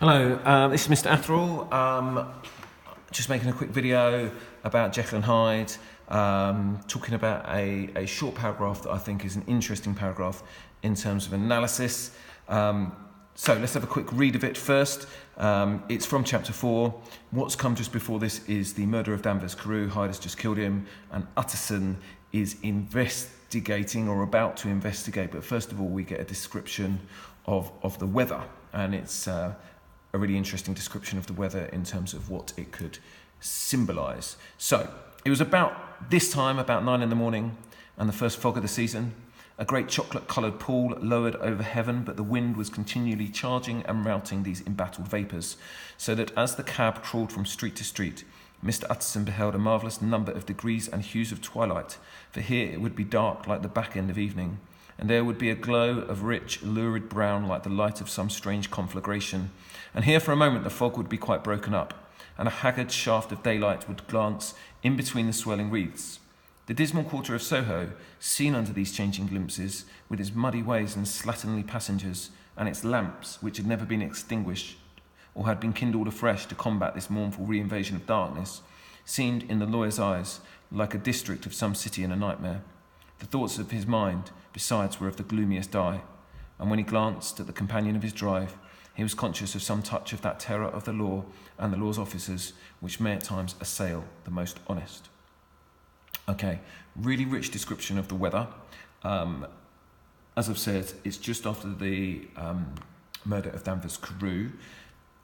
Hello, this is Mr. Atherall. Just making a quick video about Jekyll and Hyde, talking about a short paragraph that I think is an interesting paragraph in terms of analysis. So let's have a quick read of it first. It's from chapter 4. What's come just before this is the murder of Danvers Carew. Hyde has just killed him, and Utterson is investigating or about to investigate. But first of all, we get a description of the weather, and it's a really interesting description of the weather in terms of what it could symbolise. So it was about this time, about 9 in the morning, and the first fog of the season. A great chocolate-coloured pall lowered over heaven, but the wind was continually charging and routing these embattled vapours, so that as the cab crawled from street to street, Mr. Utterson beheld a marvellous number of degrees and hues of twilight, for here it would be dark like the back end of evening, and there would be a glow of rich, lurid brown like the light of some strange conflagration, and here for a moment the fog would be quite broken up, and a haggard shaft of daylight would glance in between the swirling wreaths. The dismal quarter of Soho, seen under these changing glimpses, with its muddy ways and slatternly passengers, and its lamps, which had never been extinguished, or had been kindled afresh to combat this mournful re-invasion of darkness, seemed in the lawyer's eyes like a district of some city in a nightmare. The thoughts of his mind, besides, were of the gloomiest dye, and when he glanced at the companion of his drive, he was conscious of some touch of that terror of the law and the law's officers, which may at times assail the most honest. Okay, really rich description of the weather. As I've said, it's just after the murder of Danvers Carew.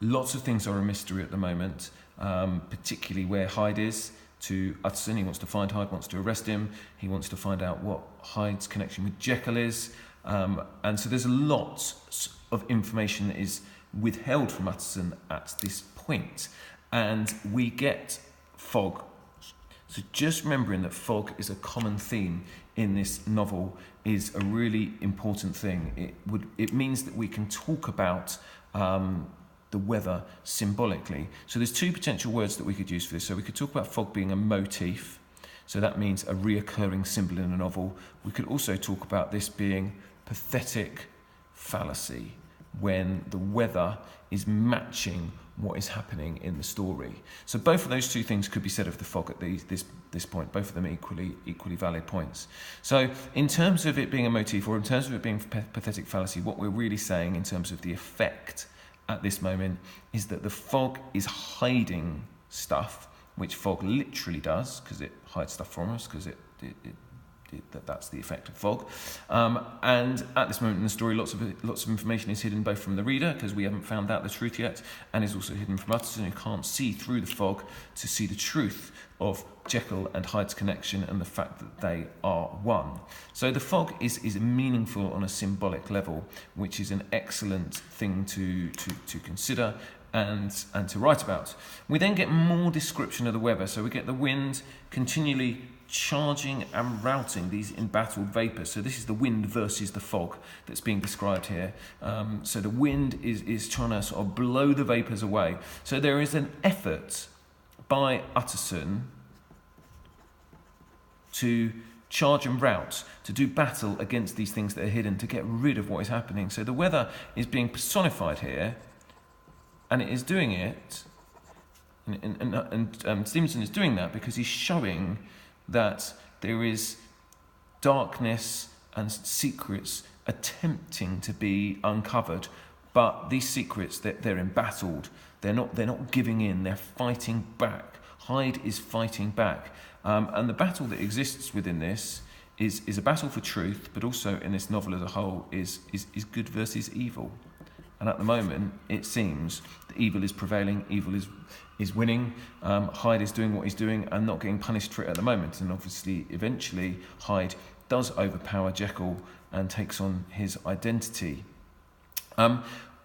Lots of things are a mystery at the moment, particularly where Hyde is to Utterson. He wants to find Hyde, wants to arrest him. He wants to find out what Hyde's connection with Jekyll is. And so there's a lot of information that is withheld from Utterson at this point. And we get fog. So just remembering that fog is a common theme in this novel is a really important thing. It means that we can talk about the weather symbolically. So there's two potential words that we could use for this. So we could talk about fog being a motif. So that means a reoccurring symbol in a novel. We could also talk about this being pathetic fallacy, when the weather is matching what is happening in the story. So both of those two things could be said of the fog at this point, both of them equally valid points. So in terms of it being a motif, or in terms of it being pathetic fallacy, what we're really saying in terms of the effect at this moment is that the fog is hiding stuff, which fog literally does, because it hides stuff from us, because that's the effect of fog. And at this moment in the story, lots of information is hidden both from the reader, because we haven't found out the truth yet, and is also hidden from Utterson, who can't see through the fog to see the truth of Jekyll and Hyde's connection and the fact that they are one. So the fog is meaningful on a symbolic level, which is an excellent thing to consider and to write about. We then get more description of the weather. So we get the wind continually charging and routing these embattled vapours. So this is the wind versus the fog that's being described here. So the wind is trying to sort of blow the vapours away. So there is an effort by Utterson to charge and rout, to do battle against these things that are hidden, to get rid of what is happening. So the weather is being personified here, and it is doing it, and Stevenson is doing that because he's showing that there is darkness and secrets attempting to be uncovered, but these secrets, they're embattled. They're not giving in. They're fighting back. Hyde is fighting back, and the battle that exists within this is a battle for truth, but also in this novel as a whole is good versus evil. And at the moment, it seems that evil is prevailing, evil is winning. Hyde is doing what he's doing and not getting punished for it at the moment. And obviously, eventually, Hyde does overpower Jekyll and takes on his identity.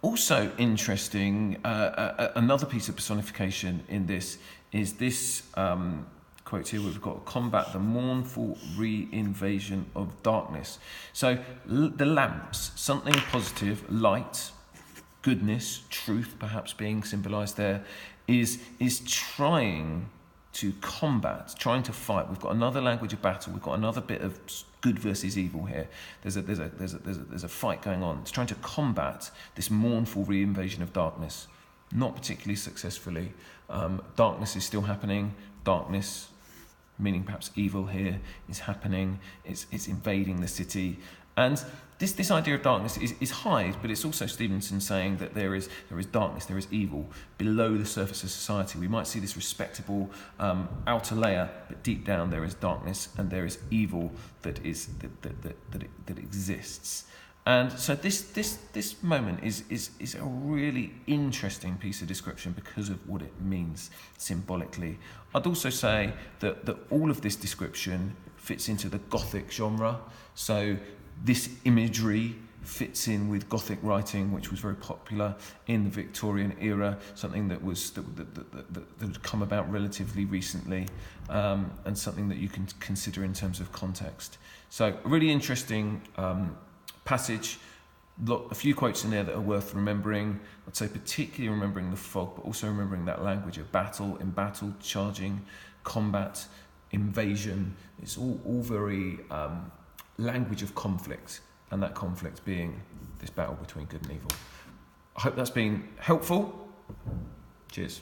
Also interesting, another piece of personification in this is this quote here. We've got combat the mournful re-invasion of darkness. So the lamps, something positive, light, goodness, truth perhaps being symbolised there, is trying to combat, trying to fight. We've got another language of battle. We've got another bit of good versus evil here. There's a fight going on. It's trying to combat this mournful re-invasion of darkness. not particularly successfully. Darkness is still happening. Darkness, meaning perhaps evil here, is happening. It's invading the city. And this idea of darkness is Hyde, but it's also Stevenson saying that there is darkness, there is evil below the surface of society. We might see this respectable outer layer, but deep down there is darkness and there is evil that exists. And so this moment is a really interesting piece of description because of what it means symbolically. I'd also say that all of this description fits into the Gothic genre. So this imagery fits in with Gothic writing, which was very popular in the Victorian era, something that had come about relatively recently, and something that you can consider in terms of context. So a really interesting passage. A few quotes in there that are worth remembering. I'd say particularly remembering the fog, but also remembering that language of battle, embattled, charging, combat, invasion. It's all very language of conflict, and that conflict being this battle between good and evil. I hope that's been helpful. Cheers.